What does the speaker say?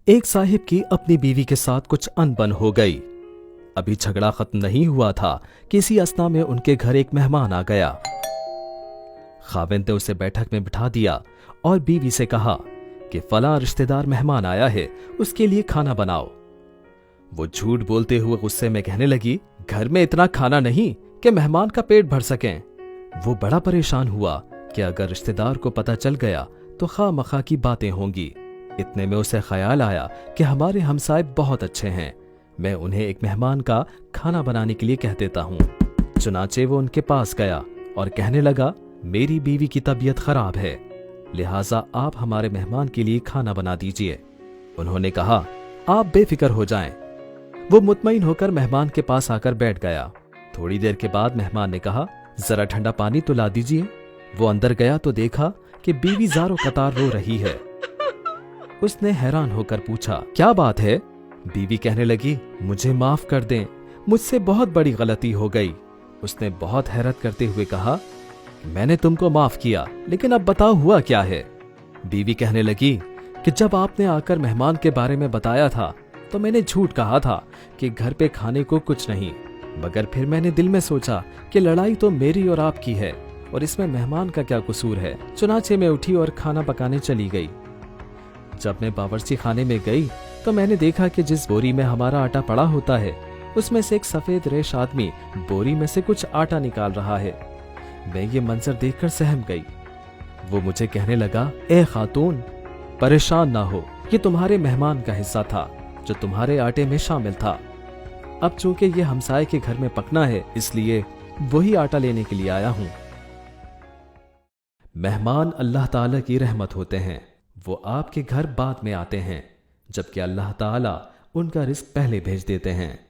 ایک साहिब की अपनी बीवी के साथ कुछ अनबन हो गई। अभी झगड़ा खत्म नहीं हुआ था कि इसी असना में उनके घर एक मेहमान आ गया। खाविंद ने उसे बैठक में बिठा दिया और बीवी से कहा कि फलां रिश्तेदार मेहमान आया है, उसके लिए खाना बनाओ। वो झूठ बोलते हुए गुस्से में कहने लगी, घर में इतना खाना नहीं कि मेहमान का पेट भर सकें। वो बड़ा परेशान हुआ कि अगर रिश्तेदार को पता चल गया तो खामखा की बातें होंगी। इतने में उसे ख्याल आया कि हमारे हमसाए बहुत अच्छे हैं, मैं उन्हें एक मेहमान का खाना बनाने के लिए कह देता हूँ। चुनाचे वो उनके पास गया और कहने लगा, मेरी बीवी की तबीयत खराब है, लिहाजा आप हमारे मेहमान के लिए खाना बना दीजिए। उन्होंने कहा, आप बेफिक्र हो जाएं। वो मुतमईन होकर मेहमान के पास आकर बैठ गया। थोड़ी देर के बाद मेहमान ने कहा, जरा ठंडा पानी तो ला दीजिए। वो अंदर गया तो देखा कि बीवी ज़ारो कतार रो रही है। उसने हैरान होकर पूछा, क्या बात है? बीवी कहने लगी, मुझे माफ कर दें, मुझसे बहुत बड़ी गलती हो गई। उसने बहुत हैरत करते हुए कहा, मैंने तुमको माफ किया, लेकिन अब बताओ हुआ क्या है? बीवी कहने लगी कि जब आपने आकर मेहमान के बारे में बताया था तो मैंने झूठ कहा था कि घर पे खाने को कुछ नहीं, मगर फिर मैंने दिल में सोचा कि लड़ाई तो मेरी और आपकी है और इसमें मेहमान का क्या कसूर है। चुनाचे में उठी और खाना पकाने चली गई। जब मैं बावर्ची खाने में गई तो मैंने देखा कि जिस बोरी में हमारा आटा पड़ा होता है उसमें से एक सफेद रेश आदमी बोरी में से कुछ आटा निकाल रहा है। मैं ये मंजर देखकर सहम गई। वो मुझे कहने लगा, ए खातून, परेशान ना हो, ये तुम्हारे मेहमान का हिस्सा था जो तुम्हारे आटे में शामिल था। अब चूंकि ये हमसाए के घर में पकना है, इसलिए वही आटा लेने के लिए आया हूं। मेहमान अल्लाह ताला की रहमत होते हैं, वो आपके घर बाद में आते हैं, जबकि अल्लाह ताला उनका रिस्क पहले भेज देते हैं।